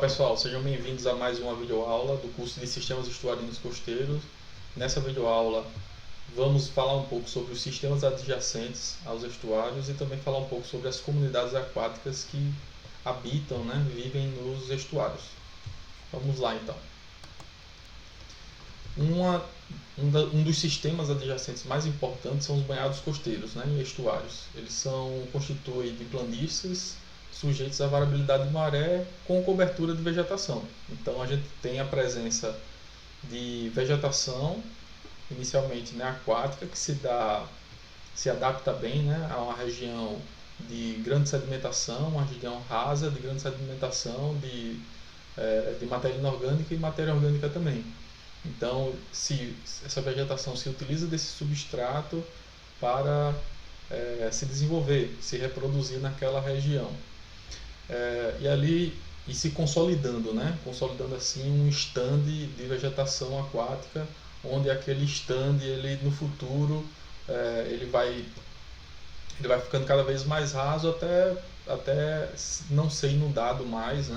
pessoal, sejam bem-vindos a mais uma videoaula do curso de Sistemas Estuarinos Costeiros. Nessa videoaula vamos falar um pouco sobre os sistemas adjacentes aos estuários e também falar um pouco sobre as comunidades aquáticas que habitam, vivem nos estuários. Vamos lá então. Um dos sistemas adjacentes mais importantes são os banhados costeiros, em estuários. Eles são constituídos de planícies sujeitos à variabilidade de maré com cobertura de vegetação. Então a gente tem a presença de vegetação, inicialmente aquática, que se adapta bem a uma região de grande sedimentação, uma região rasa de grande sedimentação de matéria inorgânica e matéria orgânica também. Então, essa vegetação se utiliza desse substrato para se desenvolver, se reproduzir naquela região. E se consolidando, consolidando assim um stand de vegetação aquática, onde aquele stand, ele no futuro, ele vai ficando cada vez mais raso até não ser inundado mais,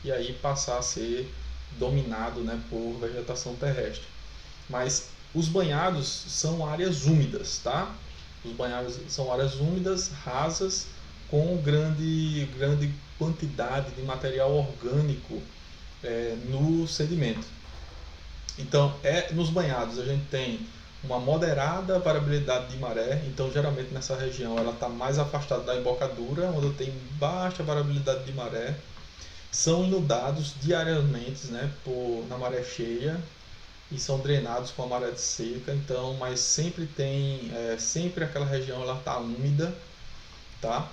e aí passar a ser dominado por vegetação terrestre. Mas os banhados são áreas úmidas, tá? Os banhados são áreas úmidas, rasas, com grande quantidade de material orgânico no sedimento. Então, nos banhados a gente tem uma moderada variabilidade de maré, então geralmente nessa região ela está mais afastada da embocadura, onde tem baixa variabilidade de maré. São inundados diariamente na maré cheia e são drenados com a maré seca, então, mas sempre sempre aquela região ela está úmida, tá?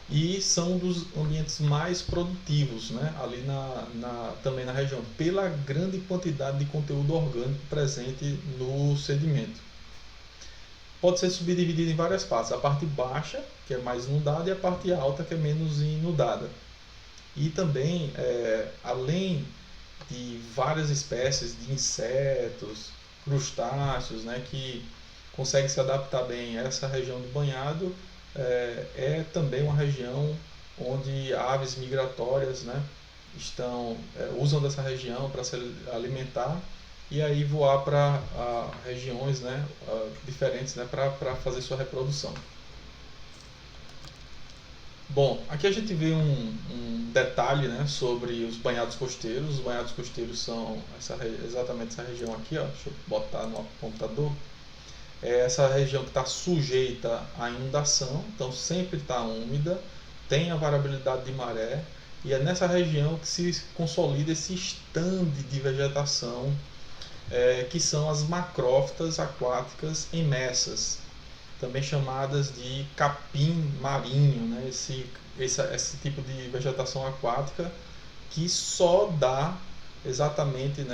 E são dos ambientes mais produtivos, ali também na região, pela grande quantidade de conteúdo orgânico presente no sedimento. Pode ser subdividido em várias partes, a parte baixa, que é mais inundada, e a parte alta, que é menos inundada. E também, além de várias espécies de insetos, crustáceos, que conseguem se adaptar bem a essa região do banhado, é também uma região onde aves migratórias usam dessa região para se alimentar e aí voar para regiões diferentes para fazer sua reprodução. Bom, aqui a gente vê um detalhe sobre os banhados costeiros. Os banhados costeiros são exatamente essa região aqui, deixa eu botar no computador. É essa região que está sujeita à inundação, então sempre está úmida, tem a variabilidade de maré, e é nessa região que se consolida esse estande de vegetação, que são as macrófitas aquáticas emessas, também chamadas de capim marinho, esse tipo de vegetação aquática que só dá exatamente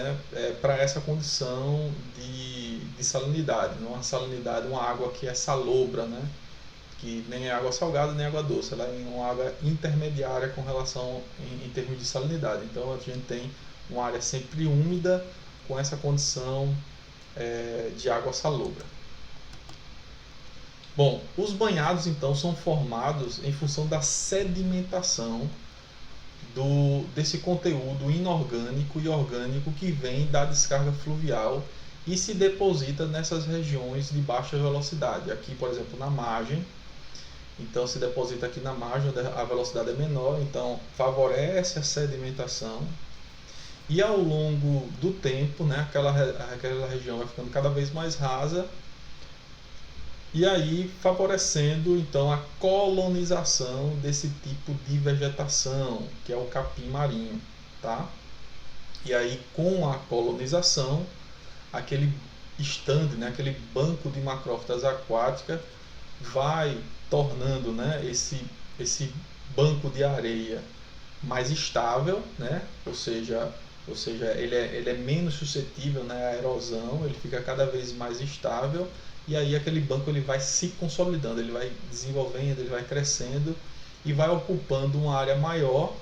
para essa condição de salinidade, uma água que é salobra, que nem é água salgada nem água doce, ela é uma água intermediária com relação em termos de salinidade. Então a gente tem uma área sempre úmida com essa condição de água salobra. Bom, os banhados então são formados em função da sedimentação desse conteúdo inorgânico e orgânico que vem da descarga fluvial e se deposita nessas regiões de baixa velocidade. Aqui, por exemplo, na margem, então se deposita aqui na margem, onde a velocidade é menor, então favorece a sedimentação. E ao longo do tempo, aquela região vai ficando cada vez mais rasa, e aí favorecendo então a colonização desse tipo de vegetação, que é o capim marinho, tá? E aí com a colonização, aquele stand, aquele banco de macrófitas aquáticas vai tornando esse banco de areia mais estável, ou seja, ele é menos suscetível à erosão, ele fica cada vez mais estável. E aí aquele banco ele vai se consolidando, ele vai desenvolvendo, ele vai crescendo e vai ocupando uma área maior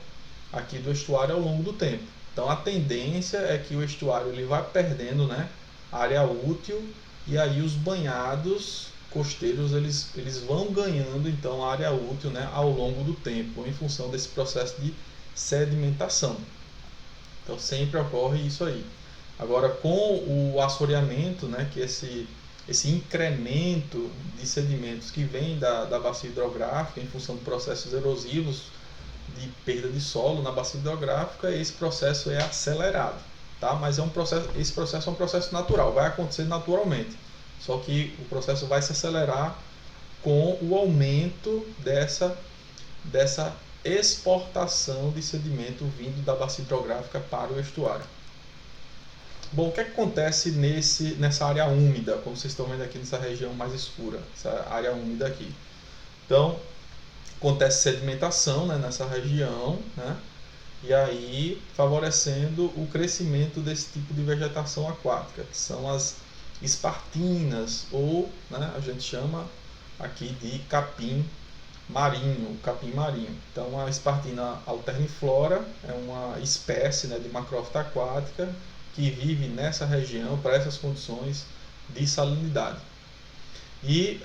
aqui do estuário ao longo do tempo. Então a tendência é que o estuário ele vai perdendo área útil, e aí os banhados costeiros eles vão ganhando então área útil ao longo do tempo, em função desse processo de sedimentação. Então sempre ocorre isso aí. Agora, com o assoreamento, né, que esse incremento de sedimentos que vem da bacia hidrográfica em função de processos erosivos de perda de solo na bacia hidrográfica, esse processo é acelerado, tá? Mas esse processo é um processo natural, vai acontecer naturalmente. Só que o processo vai se acelerar com o aumento dessa exportação de sedimento vindo da bacia hidrográfica para o estuário. Bom, o que acontece nessa área úmida, como vocês estão vendo aqui nessa região mais escura, essa área úmida aqui? Então, acontece sedimentação, né, nessa região, né, e aí favorecendo o crescimento desse tipo de vegetação aquática, que são as espartinas, ou, né, a gente chama aqui de capim marinho. Então, a espartina alterniflora é uma espécie, né, de macrófita aquática que vive nessa região, para essas condições de salinidade. E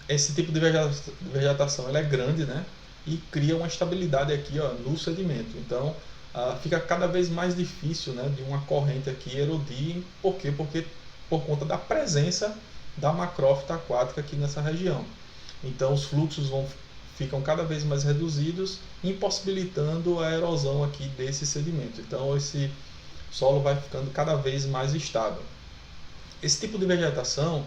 esse tipo de vegetação ela é grande, né, e cria uma estabilidade aqui, ó, no sedimento. Então fica cada vez mais difícil, né, de uma corrente aqui erodir. Por quê? Porque por conta da presença da macrófita aquática aqui nessa região. Então os fluxos ficam cada vez mais reduzidos, impossibilitando a erosão aqui desse sedimento. Então esse solo vai ficando cada vez mais estável. Esse tipo de vegetação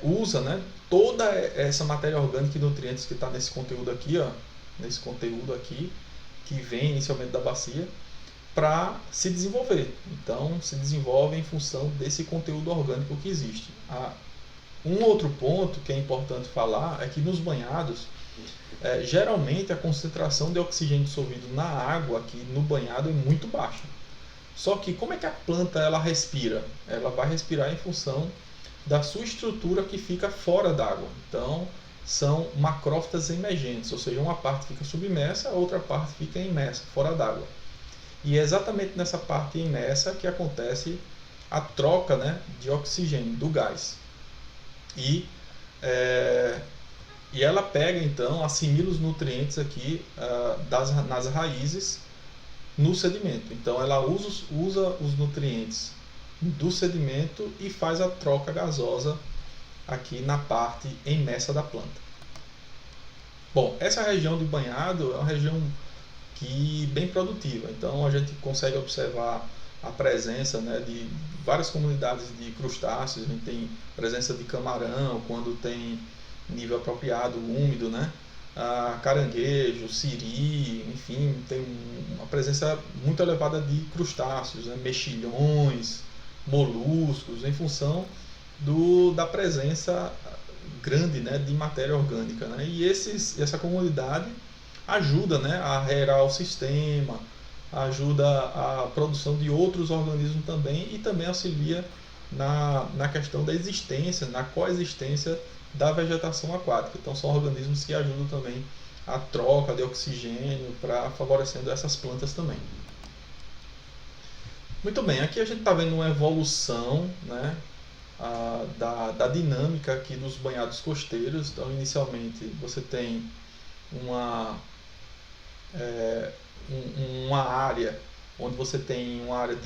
usa, né, toda essa matéria orgânica e nutrientes que está nesse conteúdo aqui, ó, que vem inicialmente da bacia, para se desenvolver. Então, se desenvolve em função desse conteúdo orgânico que existe. Um outro ponto que é importante falar é que nos banhados, geralmente a concentração de oxigênio dissolvido na água aqui no banhado é muito baixa. Só que como é que a planta ela respira? Ela vai respirar em função da sua estrutura que fica fora d'água. Então, são macrófitas emergentes, ou seja, uma parte fica submersa, a outra parte fica imersa, fora d'água. E é exatamente nessa parte imersa que acontece a troca, né, de oxigênio, do gás. E ela pega, então, assimila os nutrientes aqui nas raízes no sedimento. Então ela usa os nutrientes do sedimento e faz a troca gasosa aqui na parte imersa da planta. Bom, essa região de banhado é uma região bem produtiva. Então a gente consegue observar a presença, né, de várias comunidades de crustáceos. A gente tem presença de camarão quando tem nível apropriado, úmido, né? Caranguejo, siri, enfim, tem uma presença muito elevada de crustáceos, né, mexilhões, moluscos, em função da presença grande, né, de matéria orgânica, né? E essa comunidade ajuda, né, a aerar o sistema, ajuda a produção de outros organismos também, e também auxilia na questão da existência, na coexistência da vegetação aquática. Então são organismos que ajudam também a troca de oxigênio, para favorecendo essas plantas também. Muito bem, aqui a gente está vendo uma evolução, né, da dinâmica aqui dos banhados costeiros. Então inicialmente você tem uma área onde você tem uma área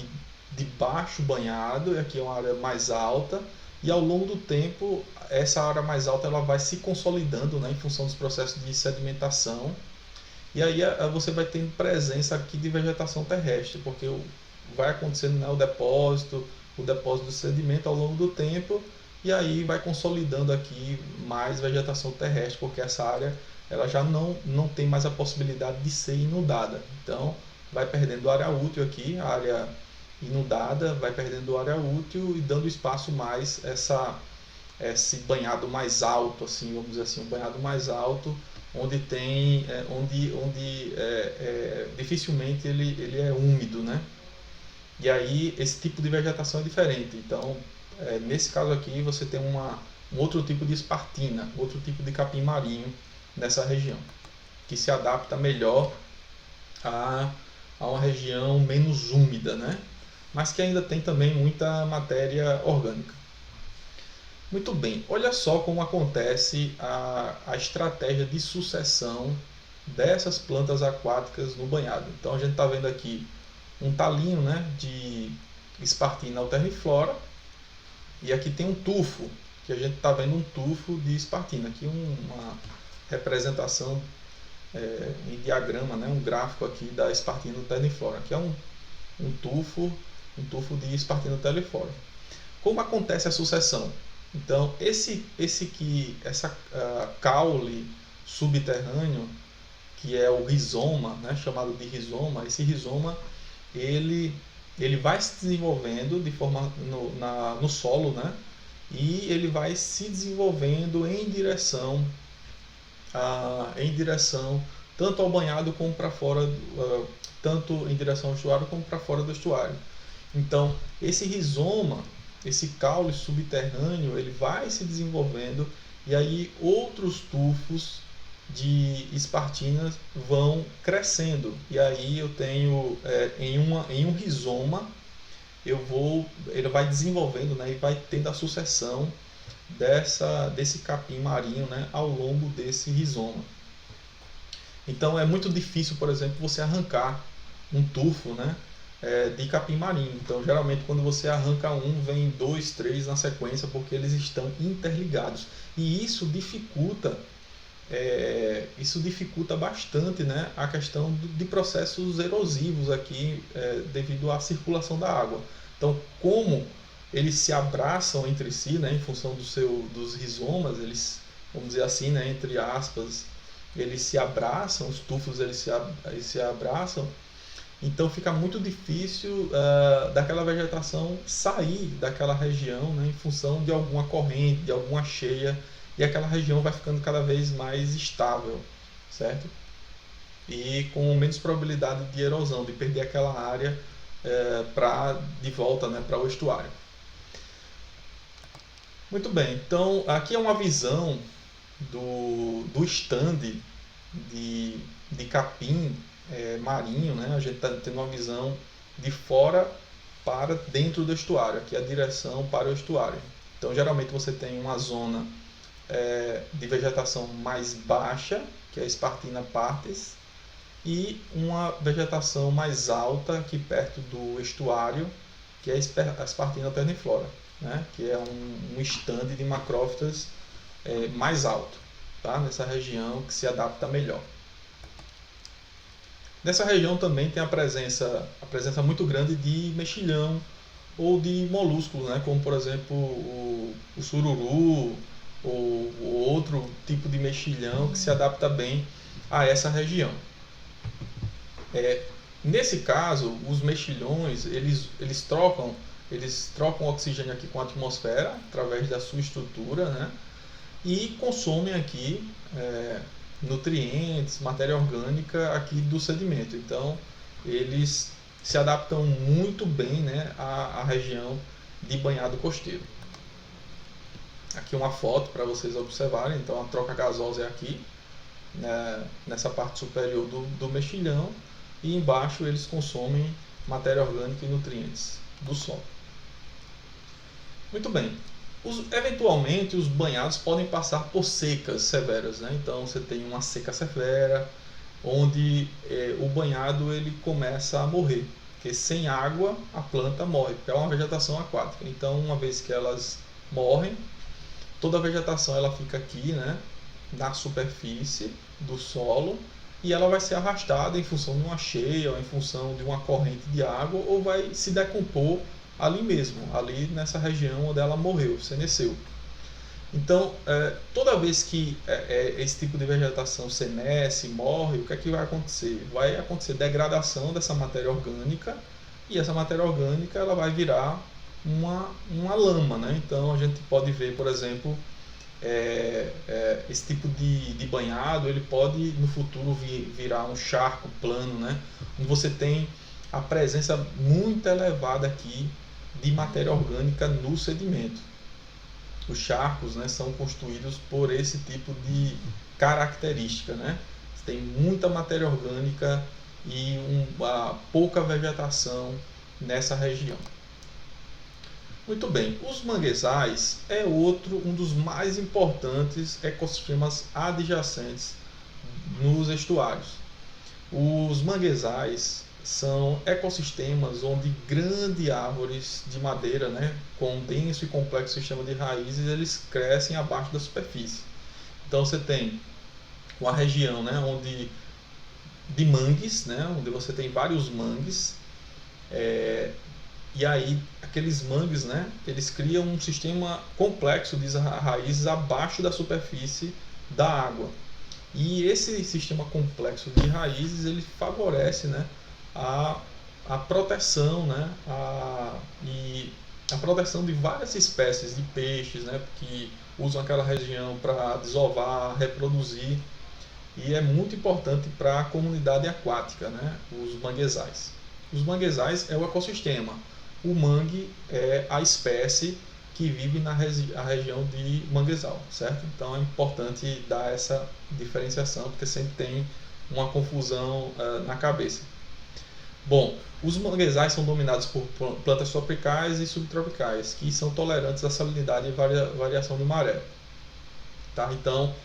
de baixo banhado, e aqui é uma área mais alta, e ao longo do tempo essa área mais alta ela vai se consolidando, né, em função dos processos de sedimentação, e aí você vai tendo presença aqui de vegetação terrestre, porque vai acontecendo, né, o depósito do sedimento ao longo do tempo, e aí vai consolidando aqui mais vegetação terrestre, porque essa área ela já não tem mais a possibilidade de ser inundada. Então vai perdendo área útil aqui, a área inundada vai perdendo área útil e dando espaço mais esse banhado mais alto, assim, vamos dizer assim, um banhado mais alto, onde tem dificilmente ele é úmido, né? E aí esse tipo de vegetação é diferente. Então nesse caso aqui você tem um outro tipo de espartina, outro tipo de capim marinho nessa região, que se adapta melhor a uma região menos úmida, né? Mas que ainda tem também muita matéria orgânica. Muito bem, olha só como acontece a estratégia de sucessão dessas plantas aquáticas no banhado. Então a gente está vendo aqui um talinho, né, de espartina alterniflora, e aqui tem um tufo, que a gente está vendo um tufo de espartina. Aqui uma representação em diagrama, né, um gráfico aqui da espartina alterniflora. Aqui é um tufo de espartina alterniflora. Como acontece a sucessão? Então, essa caule subterrâneo, que é o rizoma, né, chamado de rizoma, esse rizoma ele vai se desenvolvendo de forma no solo, né, e ele vai se desenvolvendo em direção tanto ao banhado como para fora, tanto em direção ao estuário como para fora do estuário. Então, esse rizoma, esse caule subterrâneo, ele vai se desenvolvendo, e aí outros tufos de espartinas vão crescendo, e aí eu tenho em um rizoma ele vai desenvolvendo, né, e vai tendo a sucessão desse capim marinho, né, ao longo desse rizoma. Então é muito difícil, por exemplo, você arrancar um tufo, né, de capim marinho. Então geralmente quando você arranca um, vem 2, 3 na sequência, porque eles estão interligados, e isso dificulta bastante, né, a questão de processos erosivos aqui, devido à circulação da água. Então, como eles se abraçam entre si, né, em função dos rizomas, eles, vamos dizer assim, né, entre aspas, eles se abraçam, os tufos eles se abraçam, então fica muito difícil daquela vegetação sair daquela região, né, em função de alguma corrente, de alguma cheia, e aquela região vai ficando cada vez mais estável, certo? E com menos probabilidade de erosão, de perder aquela área de volta, né, para o estuário. Muito bem, então aqui é uma visão do stand de capim marinho, né? A gente está tendo uma visão de fora para dentro do estuário, aqui é a direção para o estuário. Então geralmente você tem uma zona de vegetação mais baixa, que é a Spartina partes, e uma vegetação mais alta aqui perto do estuário, que é a Spartina alterniflora, né? Que é um estande de macrófitas mais alto, tá? Nessa região que se adapta melhor. Nessa região também tem a presença muito grande de mexilhão ou de molúsculos, né? Como por exemplo o sururu, ou outro tipo de mexilhão que se adapta bem a essa região. Nesse caso, os mexilhões eles trocam oxigênio aqui com a atmosfera através da sua estrutura, né? E consomem aqui nutrientes, matéria orgânica aqui do sedimento. Então eles se adaptam muito bem, né, à região de banhado costeiro. Aqui uma foto para vocês observarem. Então a troca gasosa é aqui, né, nessa parte superior do mexilhão, e embaixo eles consomem matéria orgânica e nutrientes do solo. Muito bem. Eventualmente os banhados podem passar por secas severas, né? Então você tem uma seca severa, onde o banhado ele começa a morrer, porque sem água a planta morre, porque é uma vegetação aquática. Então uma vez que elas morrem, toda a vegetação ela fica aqui, né, na superfície do solo, e ela vai ser arrastada em função de uma cheia, ou em função de uma corrente de água, ou vai se decompor ali mesmo, ali nessa região onde ela morreu, senesceu. Então, toda vez que esse tipo de vegetação senesce, morre, o que é que vai acontecer? Vai acontecer degradação dessa matéria orgânica, e essa matéria orgânica ela vai virar uma lama, né? Então a gente pode ver, por exemplo, esse tipo de banhado, ele pode no futuro virar um charco plano, né? Onde você tem a presença muito elevada aqui de matéria orgânica no sedimento. Os charcos, né, são constituídos por esse tipo de característica, né? Você tem muita matéria orgânica e pouca vegetação nessa região. Muito bem, os manguezais é um dos mais importantes ecossistemas adjacentes nos estuários. Os manguezais são ecossistemas onde grandes árvores de madeira, né, com um denso e complexo sistema de raízes, eles crescem abaixo da superfície. Então você tem uma região, né, de mangues, né, onde você tem vários mangues, e aí aqueles mangues, né, eles criam um sistema complexo de raízes abaixo da superfície da água. E esse sistema complexo de raízes ele favorece, né, a, a proteção, né, e a proteção de várias espécies de peixes, né, que usam aquela região para desovar, reproduzir, e é muito importante para a comunidade aquática, né, os manguezais. Os manguezais é o ecossistema, o mangue é a espécie que vive na região de manguezal, certo? Então é importante dar essa diferenciação, porque sempre tem uma confusão na cabeça. Bom, os manguezais são dominados por plantas tropicais e subtropicais, que são tolerantes à salinidade e variação de maré. Tá? Então,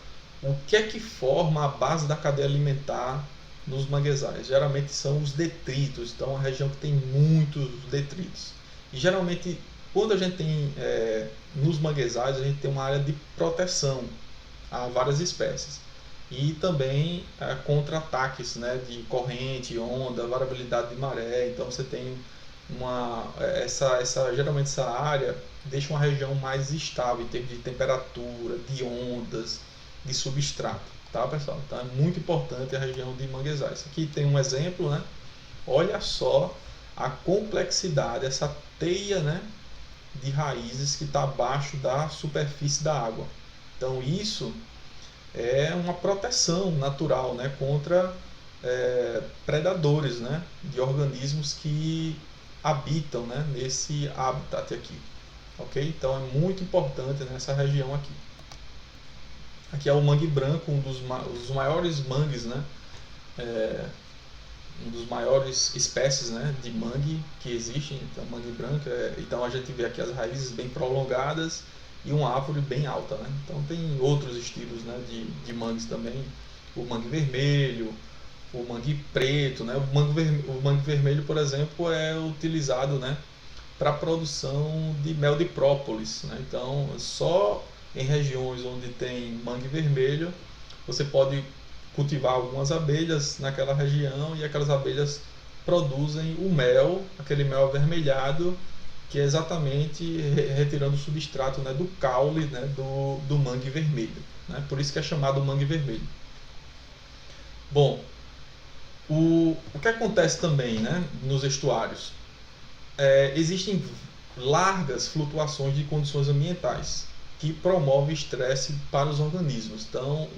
o que é que forma a base da cadeia alimentar nos manguezais? Geralmente são os detritos, então é uma região que tem muitos detritos. E geralmente, quando a gente tem nos manguezais, a gente tem uma área de proteção a várias espécies. E também contra ataques, né, de corrente, onda, variabilidade de maré. Então você tem geralmente essa área deixa uma região mais estável em termos de temperatura, de ondas, de substrato, tá, pessoal? Então é muito importante a região de manguezais. Aqui tem um exemplo, né? Olha só a complexidade, essa teia, né, de raízes que está abaixo da superfície da água. Então isso é uma proteção natural, né, contra predadores, né, de organismos que habitam, né, nesse habitat aqui. Ok? Então é muito importante nessa região aqui. Aqui é o mangue branco, um dos maiores mangues, né, um dos maiores espécies, né, de mangue que existem. Então mangue branco, então a gente vê aqui as raízes bem prolongadas e uma árvore bem alta, né? Então tem outros estilos, né, de mangues também, o mangue vermelho, o mangue preto, né? O mangue vermelho, por exemplo, é utilizado, né, para a produção de mel de própolis, né? Então só em regiões onde tem mangue vermelho você pode cultivar algumas abelhas naquela região e aquelas abelhas produzem o mel, aquele mel avermelhado, que é exatamente retirando o substrato, né, do caule, né, do mangue vermelho, né? Por isso que é chamado mangue vermelho. Bom, o que acontece também, né, nos estuários? Existem largas flutuações de condições ambientais que promove estresse para os organismos. Então,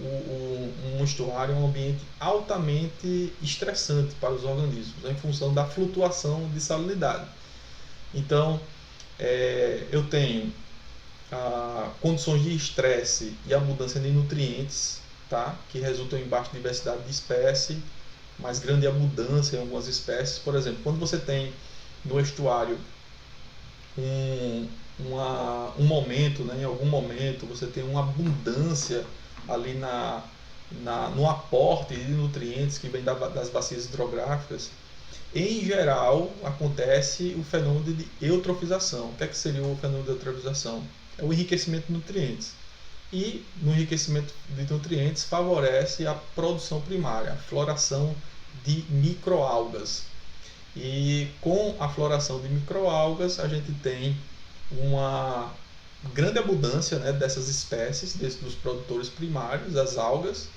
um estuário é um ambiente altamente estressante para os organismos, em função da flutuação de salinidade. Então, eu tenho condições de estresse e abundância de nutrientes, tá? Que resultam em baixa diversidade de espécie, mas grande abundância em algumas espécies. Por exemplo, quando você tem no estuário um momento, né, em algum momento você tem uma abundância ali no aporte de nutrientes que vem das bacias hidrográficas, em geral acontece o fenômeno de eutrofização. O que seria o fenômeno de eutrofização? É o enriquecimento de nutrientes. E no enriquecimento de nutrientes favorece a produção primária, a floração de microalgas. E com a floração de microalgas a gente tem uma grande abundância, né, dessas espécies, dos produtores primários, as algas,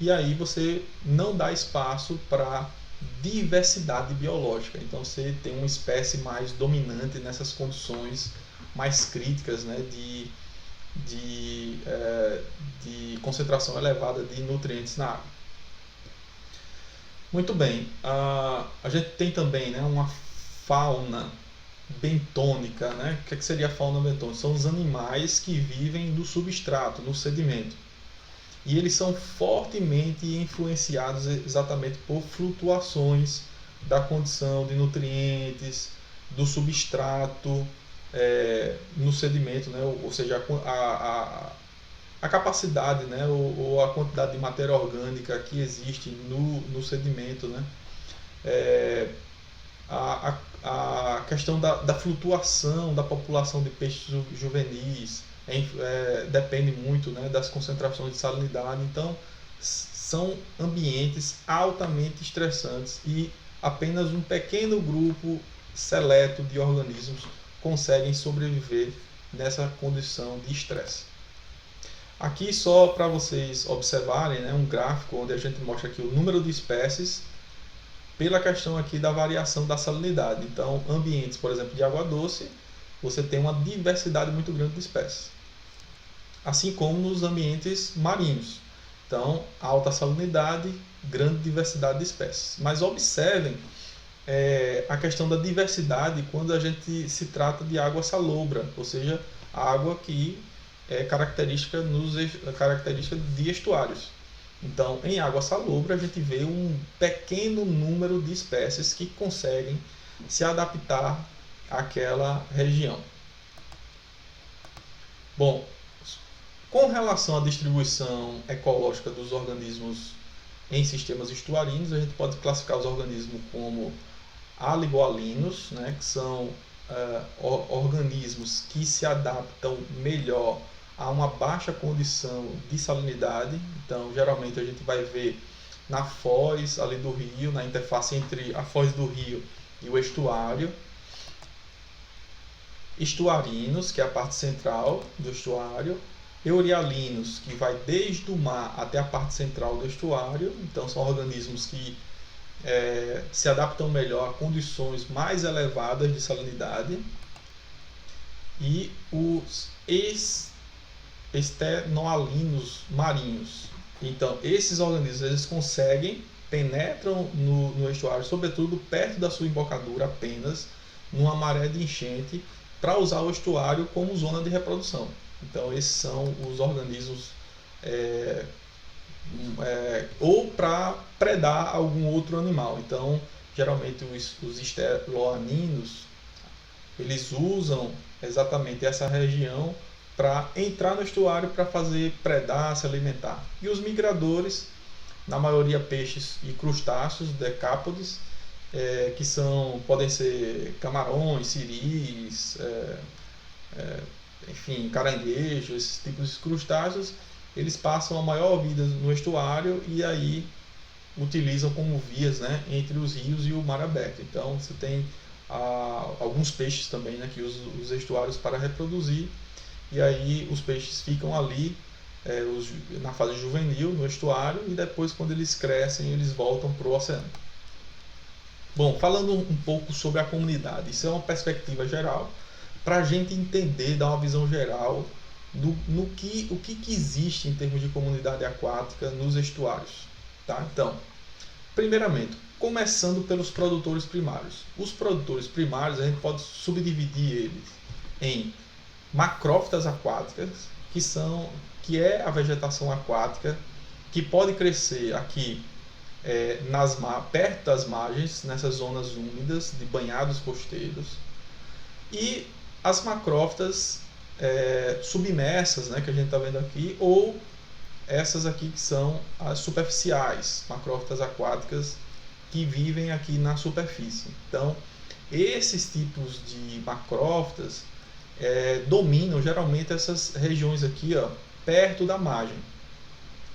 e aí você não dá espaço para diversidade biológica. Então você tem uma espécie mais dominante nessas condições mais críticas, né, de concentração elevada de nutrientes na água. Muito bem, a gente tem também, né, uma fauna bentônica, né? O que seria a fauna bentônica? São os animais que vivem no substrato, no sedimento. E eles são fortemente influenciados exatamente por flutuações da condição de nutrientes, do substrato no sedimento, né? Ou seja, a capacidade, né? ou a quantidade de matéria orgânica que existe no sedimento, né? a questão da flutuação da população de peixes juvenis depende muito, né, das concentrações de salinidade. Então, são ambientes altamente estressantes e apenas um pequeno grupo seleto de organismos conseguem sobreviver nessa condição de estresse. Aqui só para vocês observarem, né, um gráfico onde a gente mostra aqui o número de espécies pela questão aqui da variação da salinidade. Então, ambientes, por exemplo, de água doce, você tem uma diversidade muito grande de espécies. Assim como nos ambientes marinhos. Então, alta salinidade, grande diversidade de espécies. Mas observem a questão da diversidade quando a gente se trata de água salobra, ou seja, água que é característica de estuários. Então, em água salobra, a gente vê um pequeno número de espécies que conseguem se adaptar àquela região. Bom, com relação à distribuição ecológica dos organismos em sistemas estuarinos, a gente pode classificar os organismos como aligoalinos, né, que são organismos que se adaptam melhor a uma baixa condição de salinidade. Então, geralmente a gente vai ver na foz ali do rio, na interface entre a foz do rio e o estuário. Estuarinos, que é a parte central do estuário. Eurialinos, que vai desde o mar até a parte central do estuário. Então, são organismos que se adaptam melhor a condições mais elevadas de salinidade. E os estenoalinos marinhos. Então, esses organismos eles penetram no estuário, sobretudo perto da sua embocadura apenas, numa maré de enchente, para usar o estuário como zona de reprodução. Então, esses são os organismos ou para predar algum outro animal. Então, geralmente os esteloaninos eles usam exatamente essa região para entrar no estuário para fazer predar, se alimentar. E os migradores, na maioria peixes e crustáceos, decápodes, que podem ser camarões, siris, enfim, caranguejos, esses tipos de crustáceos, eles passam a maior vida no estuário e aí utilizam como vias, né, entre os rios e o mar aberto. Então você tem alguns peixes também, né, que usam os estuários para reproduzir, e aí os peixes ficam ali na fase juvenil, no estuário, e depois quando eles crescem eles voltam para o oceano. Bom, falando um pouco sobre a comunidade, isso é uma perspectiva geral, para a gente entender, dar uma visão geral o que existe em termos de comunidade aquática nos estuários. Tá? Então, primeiramente, começando pelos produtores primários. Os produtores primários a gente pode subdividir eles em macrófitas aquáticas, que é a vegetação aquática que pode crescer aqui perto das margens, nessas zonas úmidas de banhados costeiros, e as macrófitas submersas, né, que a gente está vendo aqui, ou essas aqui que são as superficiais, macrófitas aquáticas que vivem aqui na superfície. Então, esses tipos de macrófitas dominam geralmente essas regiões aqui, ó, perto da margem.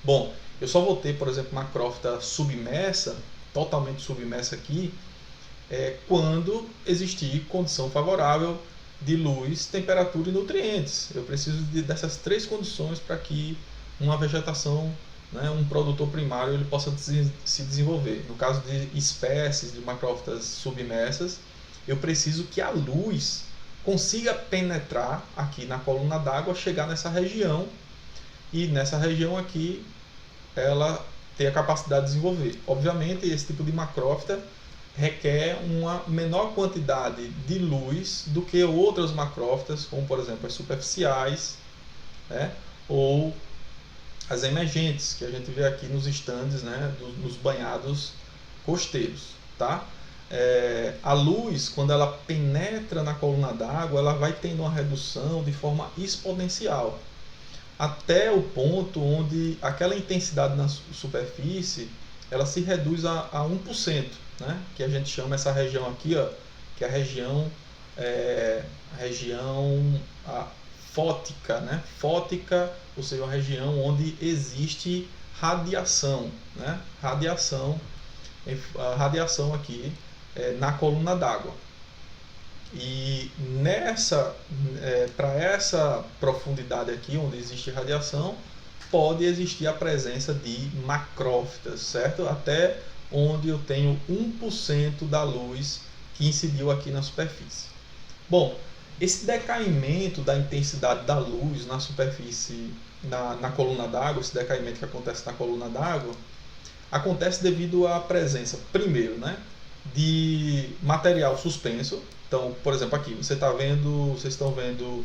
Bom, eu só vou ter, por exemplo, macrófita submersa, totalmente submersa aqui, quando existir condição favorável de luz, temperatura e nutrientes. Eu preciso dessas três condições para que uma vegetação, né, um produtor primário, ele possa se desenvolver. No caso de espécies de macrófitas submersas, eu preciso que a luz consiga penetrar aqui na coluna d'água, chegar nessa região, e nessa região aqui ela ter a capacidade de desenvolver. Obviamente, esse tipo de macrófita requer uma menor quantidade de luz do que outras macrófitas, como por exemplo as superficiais, né, ou as emergentes, que a gente vê aqui nos estandes, né, nos banhados costeiros. Tá? A luz, quando ela penetra na coluna d'água, ela vai tendo uma redução de forma exponencial, até o ponto onde aquela intensidade na superfície ela se reduz a 1%, né? Que a gente chama essa região aqui, ó, que é a região fótica, né? Fótica, ou seja, uma região onde existe radiação, né? A radiação aqui na coluna d'água. E para essa profundidade aqui, onde existe radiação, pode existir a presença de macrófitas, certo? Até onde eu tenho 1% da luz que incidiu aqui na superfície. Bom, esse decaimento da intensidade da luz na superfície, na coluna d'água, esse decaimento que acontece na coluna d'água, acontece devido à presença, primeiro, né, de material suspenso. Então, por exemplo, aqui vocês estão vendo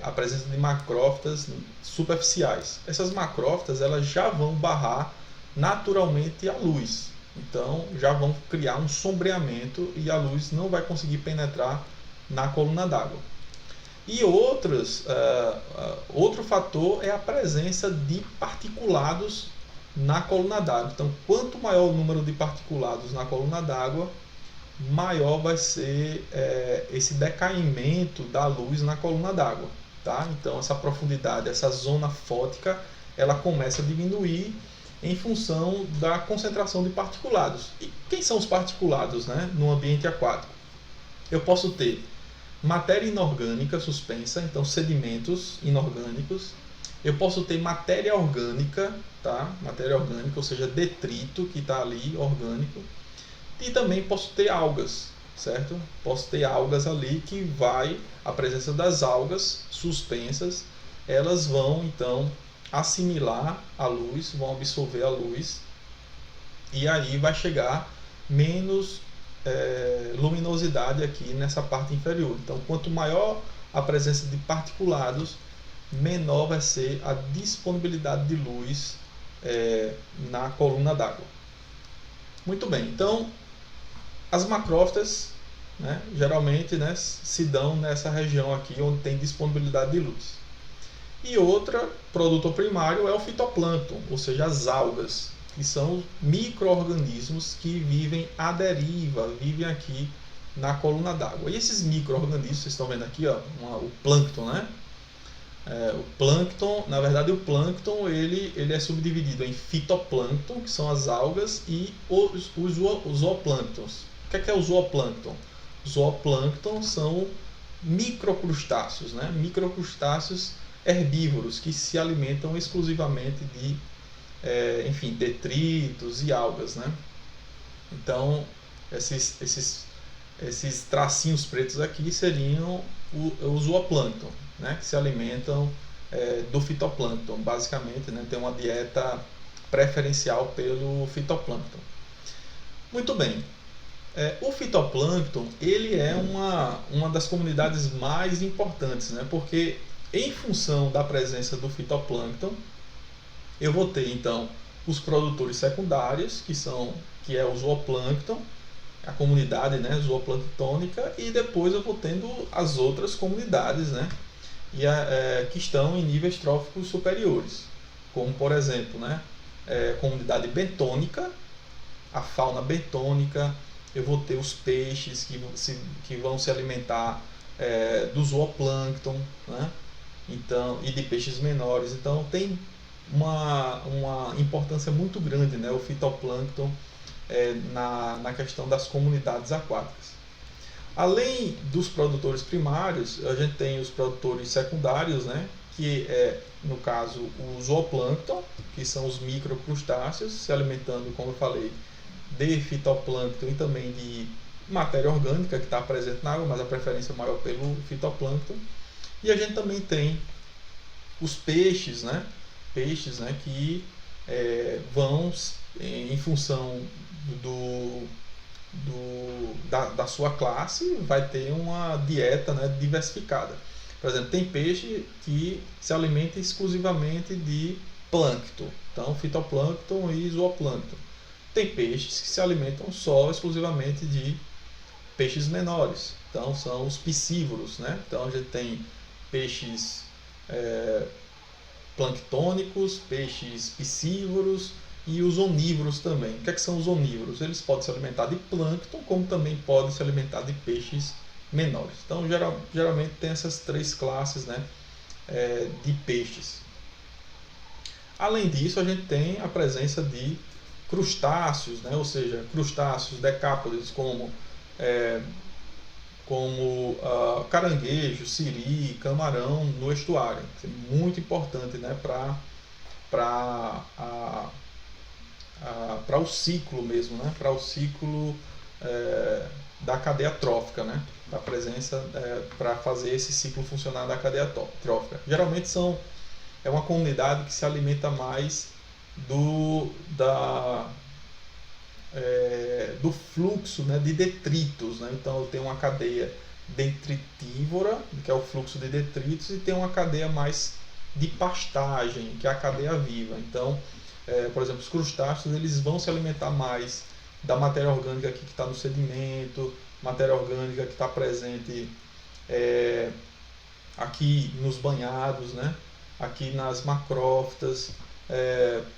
a presença de macrófitas superficiais. Essas macrófitas elas já vão barrar naturalmente a luz. Então, já vão criar um sombreamento e a luz não vai conseguir penetrar na coluna d'água. E outro fator é a presença de particulados na coluna d'água. Então, quanto maior o número de particulados na coluna d'água, maior vai ser esse decaimento da luz na coluna d'água, tá? Então, essa profundidade, essa zona fótica, ela começa a diminuir em função da concentração de particulados. E quem são os particulados, né, no ambiente aquático? Eu posso ter matéria inorgânica suspensa, então sedimentos inorgânicos. Eu posso ter matéria orgânica, tá? Matéria orgânica, ou seja, detrito que está ali, orgânico. E também posso ter algas, certo? Posso ter algas ali que a presença das algas suspensas, elas vão então assimilar a luz, vão absorver a luz, e aí vai chegar menos luminosidade aqui nessa parte inferior. Então, quanto maior a presença de particulados, menor vai ser a disponibilidade de luz na coluna d'água. Muito bem, então as macrófitas, né, geralmente, né, se dão nessa região aqui onde tem disponibilidade de luz. E outro produtor primário é o fitoplâncton, ou seja, as algas, que são micro-organismos que vivem à deriva, vivem aqui na coluna d'água. E esses micro-organismos, vocês estão vendo aqui, ó, o plâncton, né? O plâncton, na verdade, o plâncton ele é subdividido em fitoplâncton, que são as algas, e os zooplânctons. O que é o zooplâncton? Zooplâncton são microcrustáceos, né? Microcrustáceos herbívoros que se alimentam exclusivamente de detritos e algas, né? Então, esses tracinhos pretos aqui seriam o zooplâncton, né? Que se alimentam do fitoplâncton, basicamente, né? Tem uma dieta preferencial pelo fitoplâncton. Muito bem. O fitoplâncton ele é uma das comunidades mais importantes, né? Porque em função da presença do fitoplâncton, eu vou ter então os produtores secundários, que é o zooplâncton, a comunidade, né, zooplânctônica, e depois eu vou tendo as outras comunidades, né, que estão em níveis tróficos superiores, como por exemplo, né, comunidade bentônica, a fauna bentônica. Eu vou ter os peixes que vão se alimentar do zooplâncton, né, então, e de peixes menores. Então tem uma importância muito grande, né, o fitoplâncton na questão das comunidades aquáticas. Além dos produtores primários, a gente tem os produtores secundários, né, que no caso, o zooplâncton, que são os microcrustáceos, se alimentando, como eu falei, de fitoplâncton e também de matéria orgânica que está presente na água, mas a preferência maior pelo fitoplâncton. E a gente também tem os peixes, né, que vão, em função da sua classe, vai ter uma dieta, né, diversificada. Por exemplo, tem peixe que se alimenta exclusivamente de plâncton, então fitoplâncton e zooplâncton. Tem peixes que se alimentam exclusivamente de peixes menores, então são os piscívoros, né? Então a gente tem peixes planctônicos, peixes piscívoros e os onívoros também. O que é que são os onívoros? Eles podem se alimentar de plâncton, como também podem se alimentar de peixes menores. Então, geralmente tem essas três classes, né, de peixes. Além disso, a gente tem a presença de crustáceos, né, ou seja, crustáceos decápodes como caranguejo, siri, camarão no estuário. Isso é muito importante, né, para o ciclo mesmo, né, para o ciclo da cadeia trófica, né, a presença para fazer esse ciclo funcionar da cadeia trófica. Geralmente é uma comunidade que se alimenta mais do fluxo, né, de detritos, né? Então eu tenho uma cadeia detritívora, que é o fluxo de detritos, e tem uma cadeia mais de pastagem, que é a cadeia viva. Então, por exemplo, os crustáceos eles vão se alimentar mais da matéria orgânica que está no sedimento, matéria orgânica que está presente aqui nos banhados, né? Aqui nas macrófitas.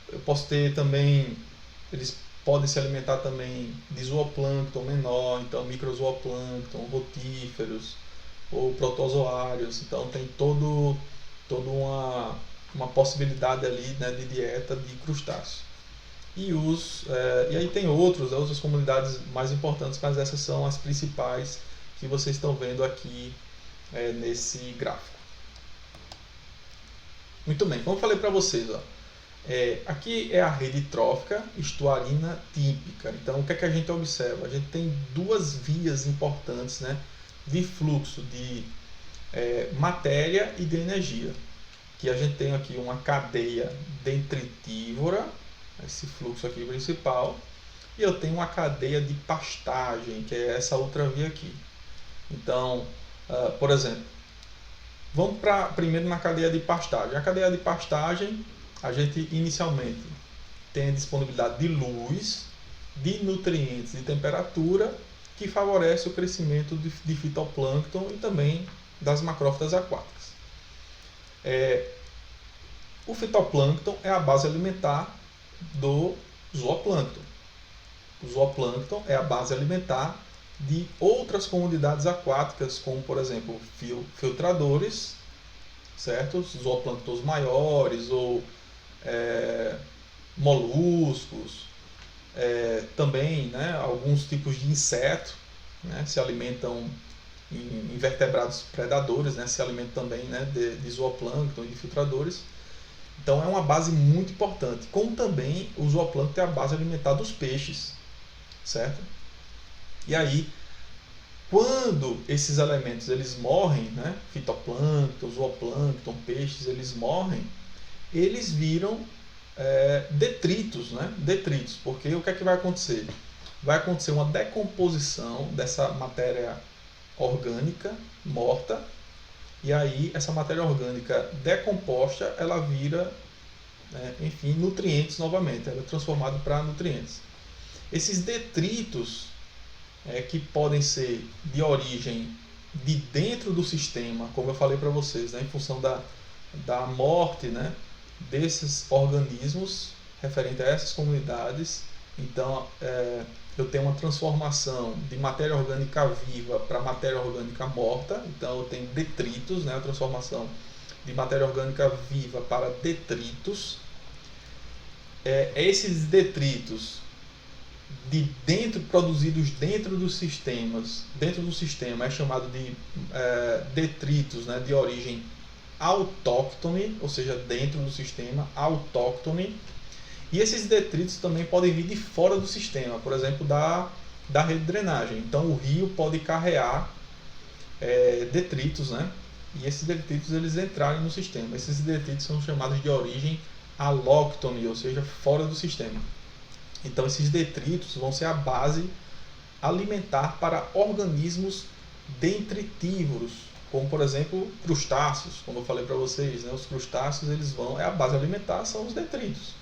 Eu posso ter também, eles podem se alimentar também de zooplâncton menor, então microzooplâncton, rotíferos ou protozoários. Então tem toda uma possibilidade ali, né, de dieta de crustáceos. E aí tem outras comunidades mais importantes, mas essas são as principais que vocês estão vendo aqui nesse gráfico. Muito bem, como eu falei para vocês, ó, aqui é a rede trófica estuarina típica. Então, o que é que a gente observa? A gente tem duas vias importantes, né, de fluxo de matéria e de energia. Que a gente tem aqui uma cadeia detritívora, esse fluxo aqui principal, e eu tenho uma cadeia de pastagem, que é essa outra via aqui. Então, por exemplo, vamos primeiro na cadeia de pastagem. A cadeia de pastagem, a gente inicialmente tem a disponibilidade de luz, de nutrientes e temperatura, que favorece o crescimento de fitoplâncton e também das macrófitas aquáticas. O fitoplâncton é a base alimentar do zooplâncton. O zooplâncton é a base alimentar de outras comunidades aquáticas, como por exemplo filtradores, certo? Zooplânctons maiores ou moluscos, também, né, alguns tipos de insetos, né, se alimentam em invertebrados predadores, né, se alimentam também, né, de zooplâncton e de filtradores. Então é uma base muito importante, como também o zooplâncton é a base alimentar dos peixes, certo? E aí, quando esses elementos eles morrem, né, fitoplâncton, zooplâncton, peixes, eles morrem, eles viram detritos, né? Detritos, porque o que é que vai acontecer? Vai acontecer uma decomposição dessa matéria orgânica morta, e aí essa matéria orgânica decomposta, ela vira, enfim, nutrientes novamente, ela é transformada para nutrientes. Esses detritos que podem ser de origem de dentro do sistema, como eu falei para vocês, né, em função da morte, né, desses organismos referente a essas comunidades. Então eu tenho uma transformação de matéria orgânica viva para matéria orgânica morta. Então eu tenho detritos, né, a transformação de matéria orgânica viva para detritos. Esses detritos produzidos dentro dos sistemas, dentro do sistema, é chamado de detritos, né, de origem autóctone, ou seja, dentro do sistema, autóctone. E esses detritos também podem vir de fora do sistema, por exemplo, da rede de drenagem. Então o rio pode carrear detritos, né? E esses detritos eles entrarem no sistema. Esses detritos são chamados de origem alóctone, ou seja, fora do sistema. Então esses detritos vão ser a base alimentar para organismos detritívoros, como por exemplo crustáceos, como eu falei para vocês, né? Os crustáceos a base alimentar são os detritos,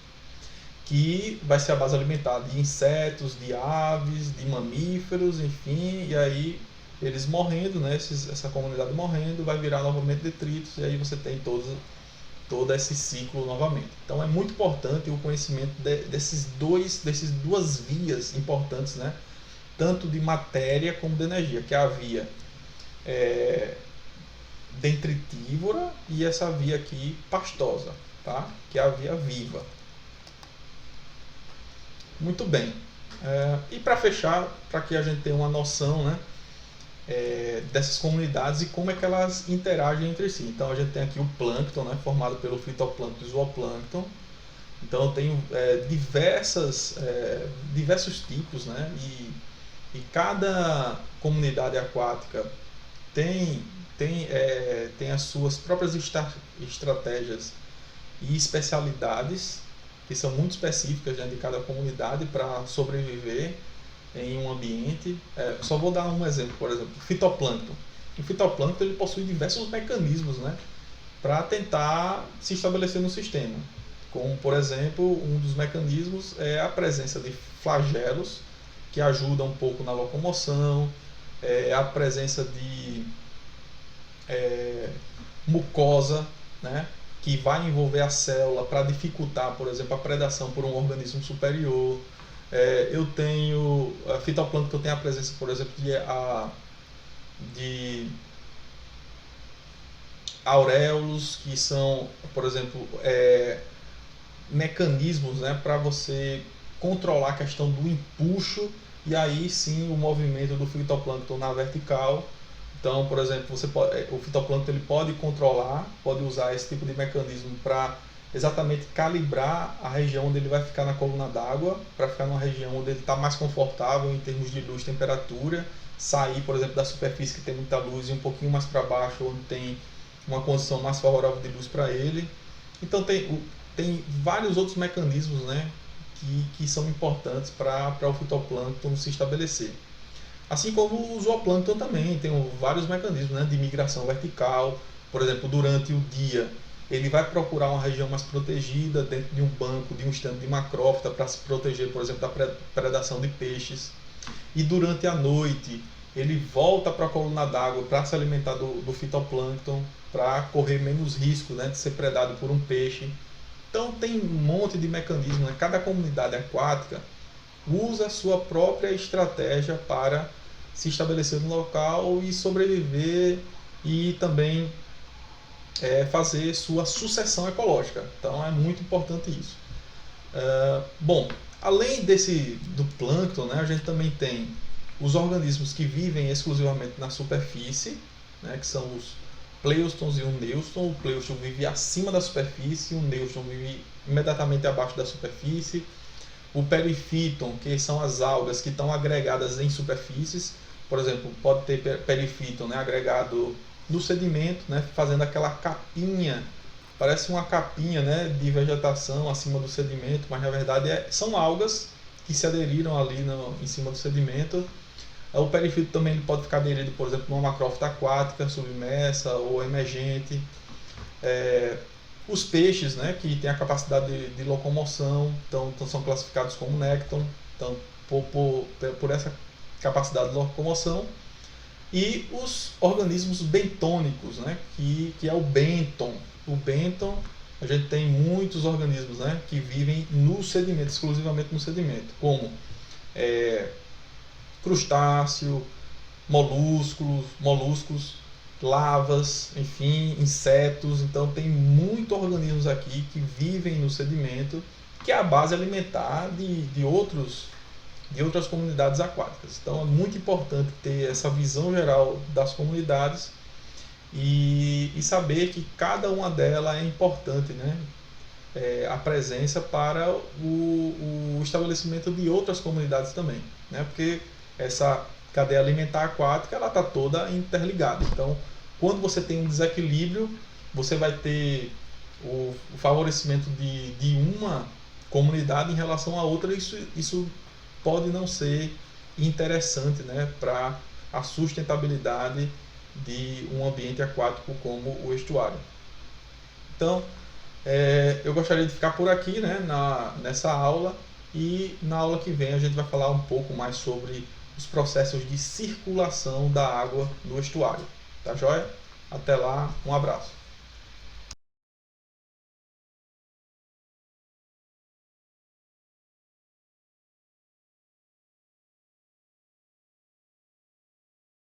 que vai ser a base alimentar de insetos, de aves, de mamíferos, enfim, e aí eles morrendo, né? Essa comunidade morrendo, vai virar novamente detritos, e aí você tem todas todo esse ciclo novamente. Então é muito importante o conhecimento dessas duas vias importantes, né? Tanto de matéria como de energia, que é a via dendritívora e essa via aqui pastosa, tá? Que é a via viva. Muito bem. E para fechar, para que a gente tenha uma noção, né, dessas comunidades e como é que elas interagem entre si. Então a gente tem aqui o plâncton, né, formado pelo fitoplâncton e zooplâncton. Então eu tenho diversos tipos, né, e cada comunidade aquática tem as suas próprias estratégias e especialidades que são muito específicas, né, de cada comunidade para sobreviver em um ambiente. Só vou dar um exemplo, por exemplo, o fitoplâncton. O fitoplâncton ele possui diversos mecanismos, né, para tentar se estabelecer no sistema. Como, por exemplo, um dos mecanismos é a presença de flagelos, que ajudam um pouco na locomoção, a presença de mucosa, né, que vai envolver a célula para dificultar, por exemplo, a predação por um organismo superior. Eu tenho fitoplâncton, tem a presença, por exemplo, de auréolos, que são, por exemplo, mecanismos, né, para você controlar a questão do empuxo e aí sim o movimento do fitoplâncton na vertical. Então, por exemplo, o fitoplâncton ele pode controlar, pode usar esse tipo de mecanismo para exatamente calibrar a região onde ele vai ficar na coluna d'água, para ficar numa região onde ele está mais confortável em termos de luz e temperatura, sair, por exemplo, da superfície que tem muita luz e um pouquinho mais para baixo, onde tem uma condição mais favorável de luz para ele. Então tem vários outros mecanismos, né, que são importantes para o fitoplâncton se estabelecer. Assim como o zooplâncton também tem vários mecanismos, né, de migração vertical. Por exemplo, durante o dia ele vai procurar uma região mais protegida dentro de um banco, de um estande de macrófita, para se proteger, por exemplo, da predação de peixes. E durante a noite ele volta para a coluna d'água para se alimentar do fitoplâncton, para correr menos risco, né, de ser predado por um peixe. Então tem um monte de mecanismos, né? Cada comunidade aquática usa a sua própria estratégia para se estabelecer no local e sobreviver e também fazer sua sucessão ecológica. Então é muito importante isso. Bom, além do plâncton, né, a gente também tem os organismos que vivem exclusivamente na superfície, né, que são os pleustons e o neuston. O pleuston vive acima da superfície, o neuston vive imediatamente abaixo da superfície. O perifíton, que são as algas que estão agregadas em superfícies. Por exemplo, pode ter perifíton, né, agregado no sedimento, né, fazendo aquela capinha, parece uma capinha, né, de vegetação acima do sedimento, mas na verdade são algas que se aderiram ali em cima do sedimento. O perifíton também ele pode ficar aderido, por exemplo, numa macrófita aquática, submersa ou emergente. Os peixes, né, que têm a capacidade de locomoção, então são classificados como nécton, então, por essa capacidade de locomoção. E os organismos bentônicos, né, que é o bênton. O bênton, a gente tem muitos organismos, né, que vivem no sedimento, exclusivamente no sedimento, como crustáceo, moluscos, lavas, enfim, insetos. Então tem muitos organismos aqui que vivem no sedimento, que é a base alimentar de outras comunidades aquáticas. Então é muito importante ter essa visão geral das comunidades e saber que cada uma delas é importante, né? A presença para o estabelecimento de outras comunidades também, né? Porque essa cadeia alimentar aquática ela está toda interligada. Então, quando você tem um desequilíbrio, você vai ter o favorecimento de uma comunidade em relação a outra. Isso pode não ser interessante, né, para a sustentabilidade de um ambiente aquático como o estuário. Então, eu gostaria de ficar por aqui, né, nessa aula, e na aula que vem a gente vai falar um pouco mais sobre os processos de circulação da água no estuário. Tá joia? Até lá, um abraço.